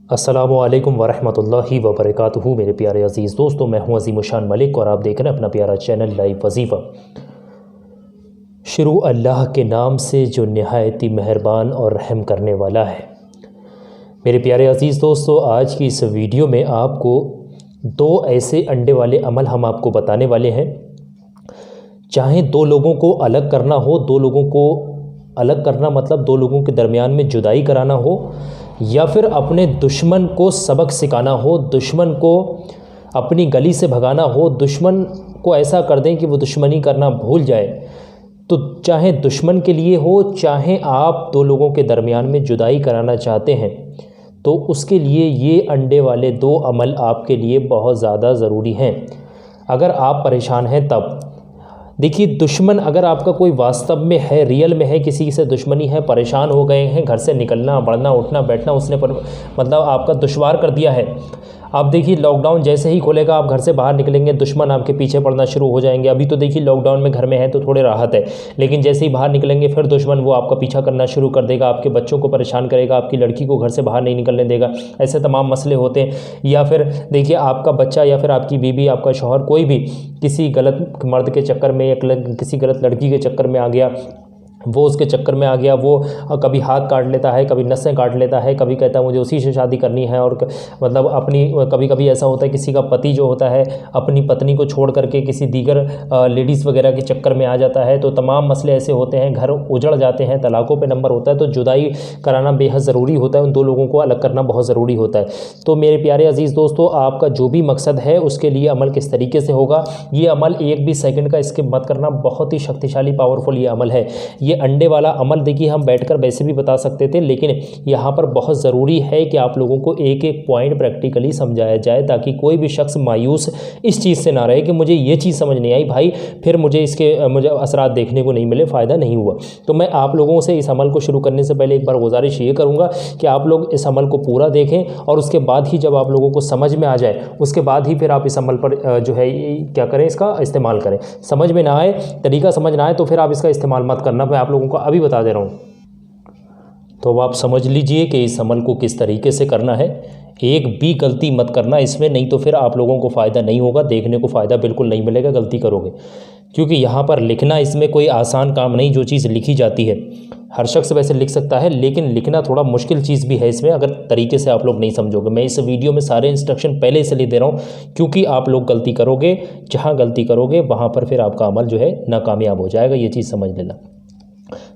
अस्सलामुअलैकुम वरहमतुल्लाहि वबरकातुहू। मेरे प्यारे अज़ीज़ दोस्तों, मैं हूं अज़ीम शान मलिक और आप देख रहे हैं अपना प्यारा चैनल लाइव वजीफ़ा। शुरू अल्लाह के नाम से जो निहायत ही मेहरबान और रहम करने वाला है। मेरे प्यारे अज़ीज़ दोस्तों, आज की इस वीडियो में आपको दो ऐसे अंडे वाले अमल हम आपको बताने वाले हैं। चाहे दो लोगों को अलग करना हो, दो लोगों को अलग करना मतलब दो लोगों के दरमियान में जुदाई कराना हो, या फिर अपने दुश्मन को सबक सिखाना हो, दुश्मन को अपनी गली से भगाना हो, दुश्मन को ऐसा कर दें कि वो दुश्मनी करना भूल जाए। तो चाहे दुश्मन के लिए हो, चाहे आप दो लोगों के दरमियान में जुदाई कराना चाहते हैं, तो उसके लिए ये अंडे वाले दो अमल आपके लिए बहुत ज़्यादा ज़रूरी हैं। अगर आप परेशान हैं तब देखिए, दुश्मन अगर आपका कोई वास्तव में है, रियल में है, किसी से दुश्मनी है, परेशान हो गए हैं, घर से निकलना बढ़ना उठना बैठना उसने मतलब आपका दुश्वार कर दिया है। आप देखिए, लॉकडाउन जैसे ही खुलेगा आप घर से बाहर निकलेंगे, दुश्मन आपके पीछे पड़ना शुरू हो जाएंगे। अभी तो देखिए लॉकडाउन में घर में है तो थोड़े राहत है, लेकिन जैसे ही बाहर निकलेंगे फिर दुश्मन वो आपका पीछा करना शुरू कर देगा, आपके बच्चों को परेशान करेगा, आपकी लड़की को घर से बाहर नहीं निकलने देगा। ऐसे तमाम मसले होते हैं। या फिर देखिए, आपका बच्चा या फिर आपकी बीवी, आपका शौहर, कोई भी किसी गलत मर्द के चक्कर में या किसी गलत लड़की के चक्कर में आ गया, वो उसके चक्कर में आ गया, वो कभी हाथ काट लेता है, कभी नसें काट लेता है, कभी कहता है मुझे उसी से शादी करनी है। और मतलब अपनी कभी कभी ऐसा होता है किसी का पति जो होता है अपनी पत्नी को छोड़ करके किसी दीगर लेडीज़ वगैरह के चक्कर में आ जाता है। तो तमाम मसले ऐसे होते हैं, घर उजड़ जाते हैं, तलाक़ों पे नंबर होता है। तो जुदाई कराना बेहद ज़रूरी होता है, उन दो लोगों को अलग करना बहुत ज़रूरी होता है। तो मेरे प्यारे अज़ीज़ दोस्तों, आपका जो भी मकसद है उसके लिए अमल किस तरीके से होगा, ये अमल एक भी सेकंड का स्किप मत करना, बहुत ही शक्तिशाली पावरफुल ये अमल है। ये अंडे वाला अमल देखिए हम बैठकर वैसे भी बता सकते थे, लेकिन यहाँ पर बहुत ज़रूरी है कि आप लोगों को एक एक पॉइंट प्रैक्टिकली समझाया जाए, ताकि कोई भी शख्स मायूस इस चीज़ से ना रहे कि मुझे ये चीज़ समझ नहीं आई भाई, फिर मुझे असरात देखने को नहीं मिले, फ़ायदा नहीं हुआ। तो मैं आप लोगों से इस अमल को शुरू करने से पहले एक बार गुजारिश ये करूँगा कि आप लोग इस अमल को पूरा देखें, और उसके बाद ही जब आप लोगों को समझ में आ जाए उसके बाद ही फिर आप इस अमल पर जो है क्या करें, इसका इस्तेमाल करें। समझ में ना आए, तरीका समझ ना आए तो फिर आप इसका इस्तेमाल मत करना, मैं आप लोगों को अभी बता दे रहा हूँ। तो आप समझ लीजिए कि इस अमल को किस तरीके से करना है, एक भी गलती मत करना इसमें, नहीं तो फिर आप लोगों को फ़ायदा नहीं होगा, देखने को फ़ायदा बिल्कुल नहीं मिलेगा गलती करोगे। क्योंकि यहाँ पर लिखना इसमें कोई आसान काम नहीं, जो चीज़ लिखी जाती है हर शख्स वैसे लिख सकता है, लेकिन लिखना थोड़ा मुश्किल चीज़ भी है इसमें, अगर तरीके से आप लोग नहीं समझोगे। मैं इस वीडियो में सारे इंस्ट्रक्शन पहले इसलिए दे रहा हूँ क्योंकि आप लोग गलती करोगे, जहाँ गलती करोगे वहाँ पर फिर आपका अमल जो है नाकामयाब हो जाएगा, ये चीज़ समझ लेना।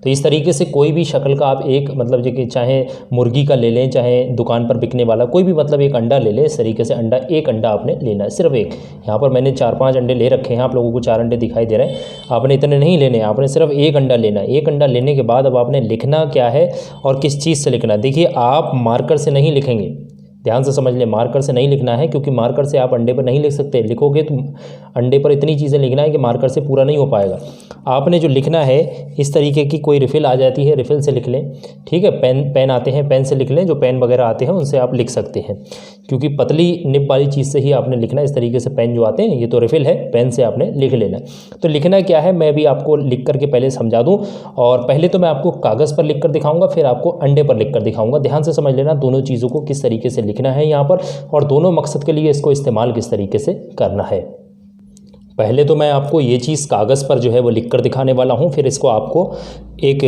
तो इस तरीके से कोई भी शक्ल का आप एक मतलब जो कि चाहे मुर्गी का ले लें, चाहे दुकान पर बिकने वाला कोई भी मतलब एक अंडा ले लें। इस तरीके से अंडा, एक अंडा आपने लेना है, सिर्फ एक। यहाँ पर मैंने 4-5 अंडे ले रखे हैं, आप लोगों को 4 अंडे दिखाई दे रहे हैं। आपने इतने नहीं लेने, आपने सिर्फ एक अंडा लेना है। एक अंडा लेने के बाद अब आपने लिखना क्या है और किस चीज़ से लिखना है। देखिए, आप मार्कर से नहीं लिखेंगे, ध्यान से समझ लें, मार्कर से नहीं लिखना है, क्योंकि मार्कर से आप अंडे पर नहीं लिख सकते। लिखोगे तो अंडे पर इतनी चीज़ें लिखना है कि मार्कर से पूरा नहीं हो पाएगा। आपने जो लिखना है, इस तरीके की कोई रिफ़िल आ जाती है, रिफ़िल से लिख लें, ठीक है। पेन आते हैं, पेन से लिख लें, जो पेन वगैरह आते हैं उनसे आप लिख सकते हैं, क्योंकि पतली निब वाली चीज़ से ही आपने लिखना है। इस तरीके से पेन जो आते हैं, ये तो रिफ़िल है, पेन से आपने लिख लेना। तो लिखना क्या है मैं भी आपको लिख करके पहले समझा दूँ, और पहले तो मैं आपको कागज़ पर लिख कर दिखाऊँगा, फिर आपको अंडे पर लिख कर दिखाऊँगा। ध्यान से समझ लेना दोनों चीज़ों को किस तरीके से लिखना है यहाँ पर, और दोनों मकसद के लिए इसको इस्तेमाल किस तरीके से करना है। पहले तो मैं आपको ये चीज़ कागज़ पर जो है वो लिख कर दिखाने वाला हूँ, फिर इसको आपको एक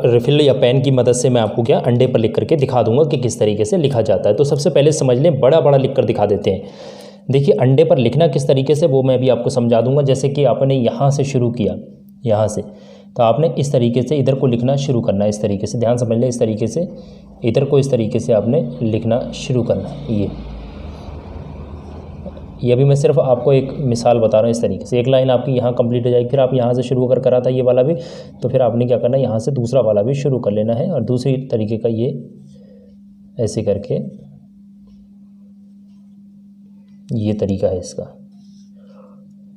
रिफ़िल या पेन की मदद से मैं आपको क्या अंडे पर लिख करके दिखा दूँगा कि किस तरीके से लिखा जाता है। तो सबसे पहले समझ लें, बड़ा बड़ा लिख कर दिखा देते हैं। देखिए, अंडे पर लिखना किस तरीके से वो मैं भी आपको समझा दूँगा। जैसे कि आपने यहाँ से शुरू किया, यहाँ से, तो आपने इस तरीके से इधर को लिखना शुरू करना है। इस तरीके से ध्यान समझ लें, इस तरीके से इधर को इस तरीके से आपने लिखना शुरू करना है। ये अभी मैं सिर्फ आपको एक मिसाल बता रहा हूँ। इस तरीके से एक लाइन आपकी यहाँ कंप्लीट हो जाएगी, फिर आप यहाँ से शुरू कर करा था ये वाला भी, तो फिर आपने क्या करना है, यहाँ से दूसरा वाला भी शुरू कर लेना है, और दूसरी तरीके का ये ऐसे करके, ये तरीका है इसका,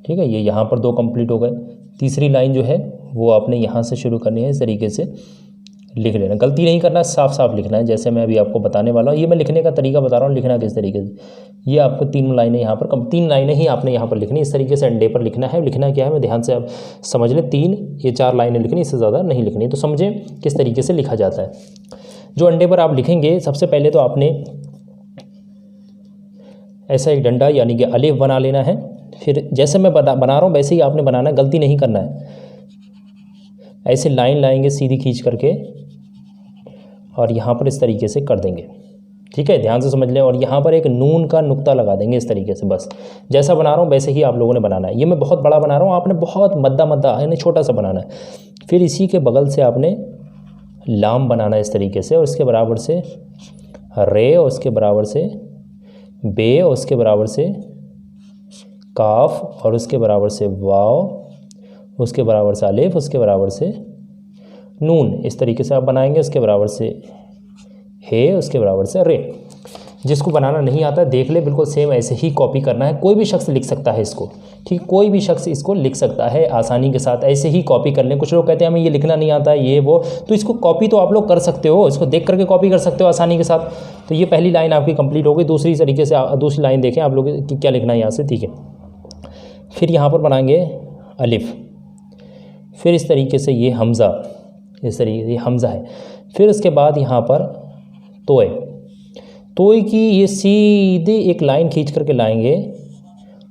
ठीक है। ये यहाँ पर 2 कंप्लीट हो गए। तीसरी लाइन जो है वो आपने यहाँ से शुरू करनी है, इस तरीके से लिख लेना। गलती नहीं करना, साफ साफ लिखना है, जैसे मैं अभी आपको बताने वाला हूँ। ये मैं लिखने का तरीका बता रहा हूँ, लिखना किस तरीके से। ये आपको 3 लाइनें यहाँ पर 3 लाइनें ही आपने यहाँ पर लिखनी, इस तरीके से अंडे पर लिखना है। लिखना क्या है मैं ध्यान से आप समझ लें, 3 ये 4 लाइनें लिखनी, इससे ज़्यादा नहीं लिखनी। तो समझें किस तरीके से लिखा जाता है। जो अंडे पर आप लिखेंगे, सबसे पहले तो आपने ऐसा एक डंडा यानी कि अलिफ बना लेना है। फिर जैसे मैं बना रहा हूँ वैसे ही आपने बनाना है, गलती नहीं करना है। ऐसे लाइन लाएंगे सीधी खींच करके और यहाँ पर इस तरीके से कर देंगे, ठीक है, ध्यान से समझ लें। और यहाँ पर एक नून का नुक्ता लगा देंगे इस तरीके से। बस जैसा बना रहा हूँ वैसे ही आप लोगों ने बनाना है। ये मैं बहुत बड़ा बना रहा हूँ, आपने बहुत मद्दा यानी छोटा सा बनाना है। फिर इसी के बगल से आपने लाम बनाना है इस तरीके से, और इसके बराबर से रे, और उसके बराबर से बे, और उसके बराबर से काफ, और उसके बराबर से वाव, उसके बराबर से अलिफ, उसके बराबर से नून। इस तरीके से आप बनाएंगे। उसके बराबर से हे, उसके बराबर से रे। जिसको बनाना नहीं आता देख ले, बिल्कुल सेम ऐसे ही कॉपी करना है। कोई भी शख्स लिख सकता है इसको, ठीक, कोई भी शख्स इसको लिख सकता है आसानी के साथ। ऐसे ही कॉपी कर लें। कुछ लोग कहते हैं हमें ये लिखना नहीं आता है ये वो, तो इसको कॉपी तो आप लोग कर सकते हो, इसको देख करके कॉपी कर सकते हो आसानी के साथ। तो ये पहली लाइन आपकी कंप्लीट हो गई। दूसरी तरीके से दूसरी लाइन देखें आप लोग कि क्या लिखना है यहाँ से, ठीक है। फिर यहाँ पर बनाएंगे अलिफ, फिर इस तरीके से ये हमज़ा, इस तरीके से ये हमज़ा है। फिर उसके बाद यहाँ पर तोय की ये सीधे एक लाइन खींच करके लाएंगे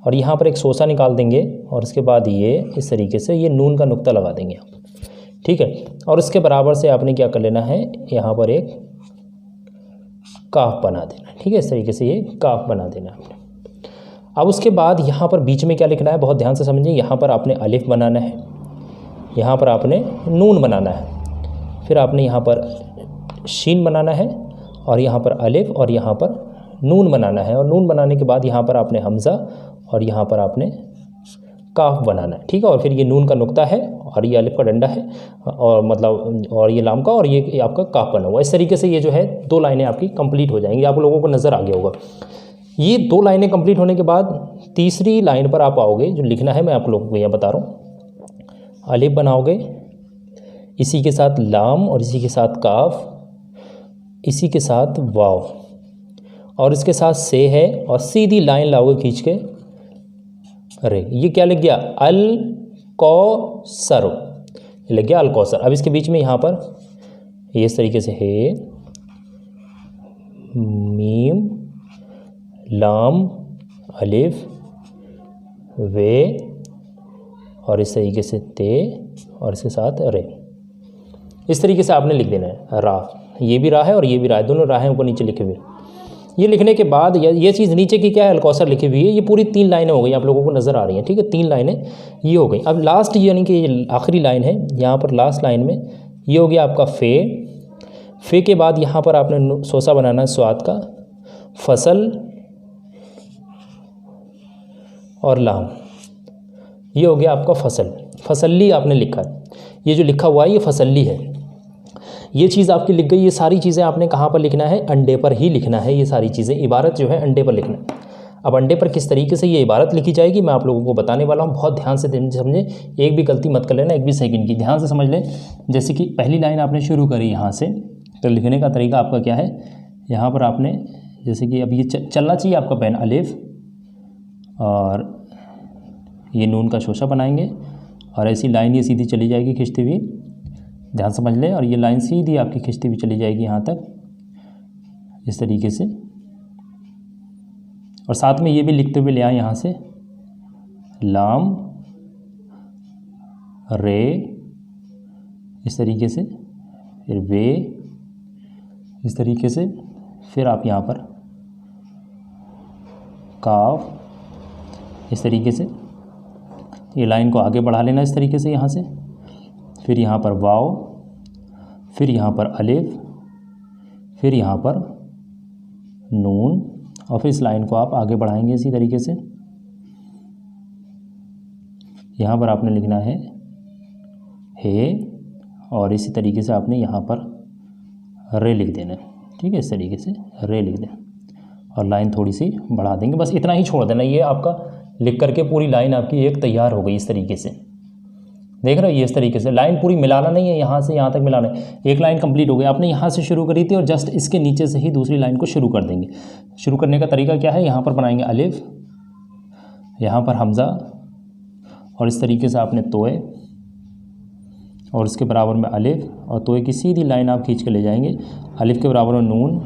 और यहाँ पर एक सोसा निकाल देंगे, और उसके बाद ये इस तरीके से ये नून का नुक्ता लगा देंगे आप, ठीक है। और उसके बराबर से आपने क्या कर लेना है, यहाँ पर एक काफ बना देना, ठीक है। इस तरीके से ये काफ बना देना आपने। अब उसके बाद यहाँ पर बीच में क्या लिखना है, बहुत ध्यान से समझिए। यहाँ पर आपने अलिफ बनाना है, यहाँ पर आपने नून बनाना है, फिर आपने यहाँ पर शीन बनाना है, और यहाँ पर अलिफ, और यहाँ पर नून बनाना है। और नून बनाने के बाद यहाँ पर आपने हमज़ा, और यहाँ पर आपने काफ बनाना है, ठीक है। और फिर ये नून का नुक्ता है, और ये अलिफ का डंडा है, और मतलब और ये लाम का, और ये आपका काफ बना हुआ। इस तरीके से ये जो है 2 लाइनें आपकी कंप्लीट हो जाएंगी। आप लोगों को नज़र आ गया होगा। ये 2 लाइनें कंप्लीट होने के बाद तीसरी लाइन पर आप आओगे। जो लिखना है मैं आप लोगों को यहाँ बता रहा हूँ। अलिफ बनाओगे, इसी के साथ लाम, और इसी के साथ काफ, इसी के साथ वाव, और इसके साथ से है, और सीधी लाइन लाओगे खींच के अरे ये क्या लग गया, अल कौसर, ये लग गया अल कौसर। अब इसके बीच में यहाँ पर ये इस तरीके से है, मीम, लाम, अलिफ, वे, और इस तरीके से ते, और इसके साथ रे। इस तरीके से आपने लिख देना है। रा, ये भी रा है और ये भी रा है, दोनों राहें ऊपर नीचे लिखे हुए। ये लिखने के बाद ये चीज़ नीचे की क्या है, अलकौसर लिखी हुई है। ये पूरी 3 लाइनें हो गई, आप लोगों को नज़र आ रही हैं, ठीक है। 3 लाइनें ये हो गई। अब लास्ट यानी कि ये आखिरी लाइन है, यहाँ पर लास्ट लाइन में ये हो गया आपका फे के बाद यहाँ पर आपने सोसा बनाना है स्वाद का, फसल और लाम, ये हो गया आपका फसल। फसली आपने लिखा है, ये जो लिखा हुआ है ये फसली है। ये चीज़ आपकी लिख गई। ये सारी चीज़ें आपने कहाँ पर लिखना है, अंडे पर ही लिखना है। ये सारी चीज़ें, इबारत जो है अंडे पर लिखना है। अब अंडे पर किस तरीके से ये इबारत लिखी जाएगी मैं आप लोगों को बताने वाला हूँ। बहुत ध्यान से समझें, एक भी गलती मत कर लेना, एक भी सेकंड की, ध्यान से समझ लें। जैसे कि पहली लाइन आपने शुरू करी यहाँ से, तो लिखने का तरीका आपका क्या है, यहाँ पर आपने जैसे कि अब ये चलना चाहिए आपका पेन, अलिफ और ये नून का शोशा बनाएंगे, और ऐसी लाइन ये सीधी चली जाएगी खिंचती हुई, ध्यान समझ लें। और ये लाइन सीधी आपकी खिंचती हुई चली जाएगी यहाँ तक, इस तरीके से। और साथ में ये भी लिखते हुए ले आए यहाँ से, लाम, रे, इस तरीके से, फिर वे, इस तरीके से, फिर आप यहाँ पर काफ, इस तरीके से। ये लाइन को आगे बढ़ा लेना इस तरीके से यहाँ से, फिर यहाँ पर वाव, फिर यहाँ पर अलिफ, फिर यहाँ पर नून, और फिर इस लाइन को आप आगे बढ़ाएंगे इसी तरीके से। यहाँ पर आपने लिखना है हे, और इसी तरीके से आपने यहाँ पर रे लिख देना है, ठीक है। इस तरीके से रे लिख दें और लाइन थोड़ी सी बढ़ा देंगे, बस इतना ही छोड़ देना। ये आपका लिख करके पूरी लाइन आपकी एक तैयार हो गई इस तरीके से, देख रहे हो। ये इस तरीके से लाइन पूरी मिलाना नहीं है, यहाँ से यहाँ तक मिलाना है। एक लाइन कंप्लीट हो गई, आपने यहाँ से शुरू करी थी और जस्ट इसके नीचे से ही दूसरी लाइन को शुरू कर देंगे। शुरू करने का तरीका क्या है, यहाँ पर बनाएंगे अलिफ, यहाँ पर हमज़ा, और इस तरीके से आपने तोए, और इसके बराबर में अलिफ, और तोए की सीधी लाइन आप खींच के ले जाएंगे, अलिफ के बराबर में नून,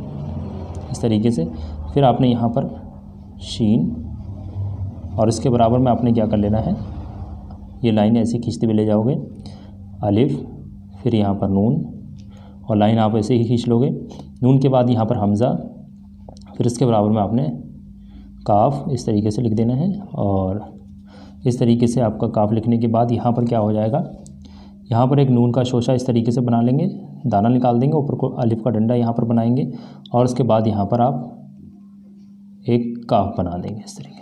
इस तरीके से। फिर आपने यहाँ पर शीन, और इसके बराबर में आपने क्या कर लेना है, ये लाइन ऐसे खींचते हुए ले जाओगे, अलिफ, फिर यहाँ पर नून, और लाइन आप ऐसे ही खींच लोगे। नून के बाद यहाँ पर हमज़ा, फिर इसके बराबर में आपने काफ इस तरीके से लिख देना है। और इस तरीके से आपका काफ लिखने के बाद यहाँ पर क्या हो जाएगा, यहाँ पर एक नून का शोशा इस तरीके से बना लेंगे, दाना निकाल देंगे, ऊपर को अलिफ का डंडा यहाँ पर बनाएंगे, और उसके बाद यहाँ पर आप एक काफ बना देंगे इस तरीके।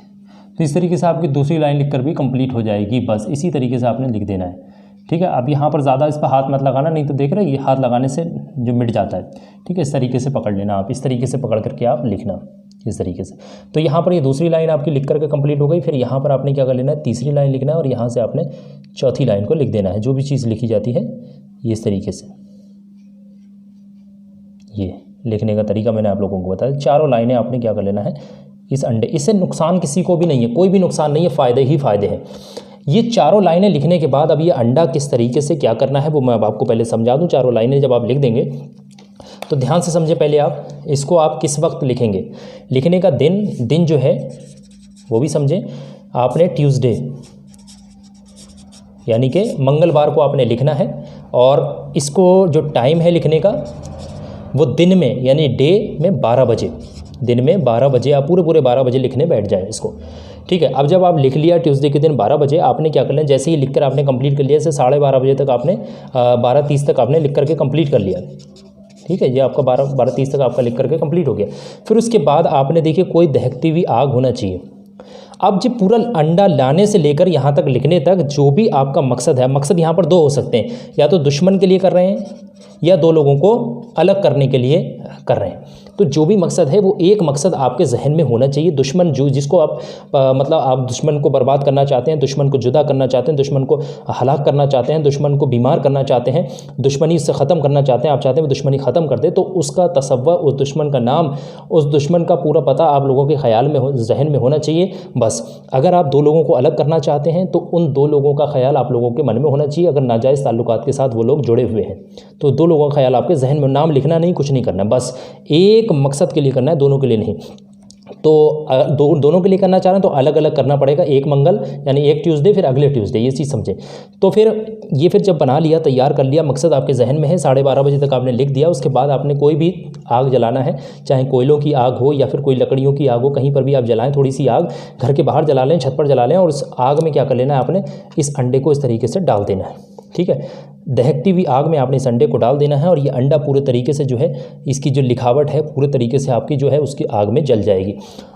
तो इस तरीके से आपकी दूसरी लाइन लिखकर भी कंप्लीट हो जाएगी। बस इसी तरीके से आपने लिख देना है, ठीक है। अब यहाँ पर ज़्यादा इस पर हाथ मत लगाना, नहीं तो देख रहे हैं ये हाथ लगाने से जो मिट जाता है, ठीक है। इस तरीके से पकड़ लेना आप, इस तरीके से पकड़ करके आप लिखना इस तरीके से। तो यहाँ पर ये दूसरी लाइन आपकी लिख करके कंप्लीट हो गई। फिर यहाँ पर आपने क्या कर लेना है, तीसरी लाइन लिखना है, और यहाँ से आपने चौथी लाइन को लिख देना है। जो भी चीज़ लिखी जाती है ये इस तरीके से, ये लिखने का तरीका मैंने आप लोगों को बताया। चारों लाइनें आपने क्या कर लेना है इस अंडे, इससे नुकसान किसी को भी नहीं है, कोई भी नुकसान नहीं है, फ़ायदे ही फ़ायदे हैं। ये चारों लाइनें लिखने के बाद अब ये अंडा किस तरीके से क्या करना है वो मैं अब आपको पहले समझा दूं। चारों लाइनें जब आप लिख देंगे तो ध्यान से समझे पहले आप इसको, आप किस वक्त लिखेंगे, लिखने का दिन जो है वो भी समझें। आपने ट्यूसडे यानी कि मंगलवार को आपने लिखना है, और इसको जो टाइम है लिखने का वो दिन में यानी डे में 12 बजे, दिन में 12 बजे आप पूरे 12 बजे लिखने बैठ जाएं इसको, ठीक है। अब जब आप लिख लिया ट्यूसडे के दिन 12 बजे, आपने क्या कर लिया, जैसे ही लिखकर आपने कंप्लीट कर लिया, जैसे 12:30 बजे तक आपने 12:30 तक आपने लिख करके कंप्लीट कर लिया, ठीक है। ये आपका 12:30 तक आपका लिख करके कंप्लीट हो गया। फिर उसके बाद आपने देखिए कोई दहकती हुई आग होना चाहिए। अब जो पूरा अंडा लाने से लेकर यहाँ तक लिखने तक जो भी आपका मकसद है, मकसद यहाँ पर दो हो सकते हैं, या तो दुश्मन के लिए कर रहे हैं या दो लोगों को अलग करने के लिए कर रहे हैं। तो जो भी मकसद है वो एक मकसद आपके जहन में होना चाहिए। दुश्मन जो जिसको आप मतलब आप दुश्मन को बर्बाद करना चाहते हैं, दुश्मन को जुदा करना चाहते हैं, दुश्मन को हलाक करना चाहते हैं, दुश्मन को बीमार करना चाहते हैं, दुश्मनी से ख़त्म करना चाहते हैं, आप चाहते हैं वो दुश्मनी ख़त्म कर दे, तो उसका तसव्वुर, उस दुश्मन का नाम, उस दुश्मन का पूरा पता आप लोगों के ख़याल में जहन में होना चाहिए। बस अगर आप दो लोगों को अलग करना चाहते हैं तो उन दो लोगों का ख्याल आप लोगों के मन में होना चाहिए। अगर नाजायज़ ताल्लुकात के साथ वो लोग जुड़े हुए हैं तो दो लोगों का ख्याल आपके जहन में, नाम लिखना नहीं, कुछ नहीं करना, बस एक मकसद के लिए करना है, दोनों के लिए नहीं। तो दोनों के लिए करना चाह रहे हैं तो अलग अलग करना पड़ेगा, एक मंगल यानी एक ट्यूसडे फिर अगले ट्यूसडे, ये चीज़ समझें। तो फिर जब बना लिया, तैयार कर लिया, मकसद आपके जहन में है, 12:30 बजे तक आपने लिख दिया। उसके बाद आपने कोई भी आग जलाना है, चाहे कोयलों की आग हो या फिर कोई लकड़ियों की आग हो, कहीं पर भी आप जलाएं, थोड़ी सी आग घर के बाहर जला लें, छत पर जला लें, और उस आग में क्या कर लेना है, आपने इस अंडे को इस तरीके से डाल देना है, ठीक है। दहकती हुई आग में आपने इस अंडे को डाल देना है, और ये अंडा पूरे तरीके से जो है, इसकी जो लिखावट है पूरे तरीके से आपकी जो है उसकी आग में जल जाएगी,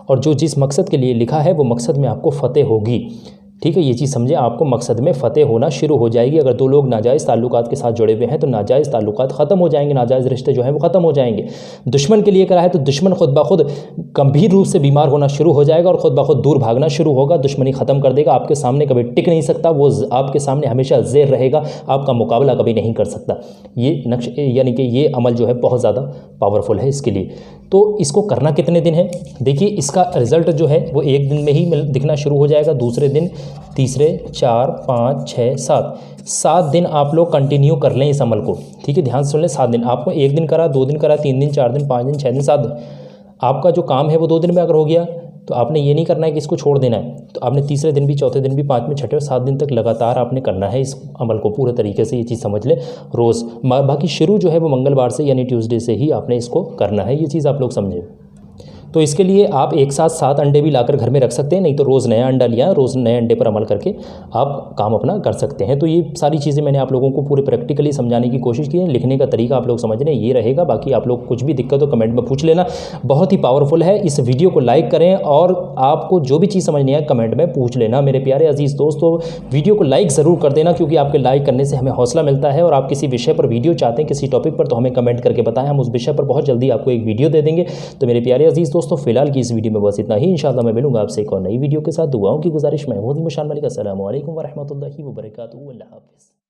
और जो जिस मकसद के लिए लिखा है वो मकसद में आपको फ़तेह होगी, ठीक है। ये चीज़ समझे, आपको मकसद में फ़तेह होना शुरू हो जाएगी। अगर दो लोग नाजायज़ ताल्लुकात के साथ जुड़े हुए हैं तो नाजायज़ ताल्लुकात ख़त्म हो जाएंगे, नाजायज़ रिश्ते जो हैं वो ख़त्म हो जाएंगे। दुश्मन के लिए करा है तो दुश्मन खुद ब खुद गंभीर रूप से बीमार होना शुरू हो जाएगा और ख़ुद ब खुद दूर भागना शुरू होगा, दुश्मनी ख़त्म कर देगा, आपके सामने कभी टिक नहीं सकता, वो आपके सामने हमेशा ज़ेर रहेगा, आपका मुकाबला कभी नहीं कर सकता। ये नक्श यानी कि ये अमल जो है बहुत ज़्यादा पावरफुल है इसके लिए। तो इसको करना कितने दिन है, देखिए इसका रिज़ल्ट जो है वो एक दिन में ही दिखना शुरू हो जाएगा, दूसरे दिन, तीसरे, 4, 5, 6, 7 दिन आप लोग कंटिन्यू कर लें इस अमल को, ठीक है। ध्यान से सुन लें, 7 दिन, आपको एक दिन करा, 2 दिन करा, 3 दिन, 4 दिन, 5 दिन, 6 दिन, 7 दिन, आपका जो काम है वो 2 दिन में अगर हो गया तो आपने ये नहीं करना है कि इसको छोड़ देना है, तो आपने तीसरे दिन भी, चौथे दिन भी, 5वें, 6वें और 7 दिन तक लगातार आपने करना है इस अमल को पूरे तरीके से। ये चीज़ समझ ले रोज़, बाकी शुरू जो है वो मंगलवार से यानी ट्यूसडे से ही आपने इसको करना है, ये चीज़ आप लोग समझें। तो इसके लिए आप एक साथ 7 अंडे भी लाकर घर में रख सकते हैं, नहीं तो रोज़ नया अंडा लिया, रोज़ नए अंडे पर अमल करके आप काम अपना कर सकते हैं। तो ये सारी चीज़ें मैंने आप लोगों को पूरे प्रैक्टिकली समझाने की कोशिश की है। लिखने का तरीका आप लोग समझ रहे हैं, ये रहेगा। बाकी आप लोग कुछ भी दिक्कत हो कमेंट में पूछ लेना, बहुत ही पावरफुल है। इस वीडियो को लाइक करें और आपको जो भी चीज़ समझ नहीं आए कमेंट में पूछ लेना। मेरे प्यारे अजीज़ दोस्तों, वीडियो को लाइक ज़रूर कर देना, क्योंकि आपके लाइक करने से हमें हौसला मिलता है। और आप किसी विषय पर वीडियो चाहते हैं, किसी टॉपिक पर, तो हमें कमेंट करके बताएं, हम उस विषय पर बहुत जल्दी आपको एक वीडियो दे देंगे। तो मेरे प्यारे अजीज़ दोस्तों, फिलहाल की इस वीडियो में बस इतना ही। इंशाअल्लाह मैं मिलूंगा आपसे एक और नई वीडियो के साथ। दुआओं की गुजारिश, मैं मोहम्मद मुशान मलिक। अस्सलामु अलैकुम व रहमतुल्लाहि व बरकातुहू। अल्लाह हाफ़िज़।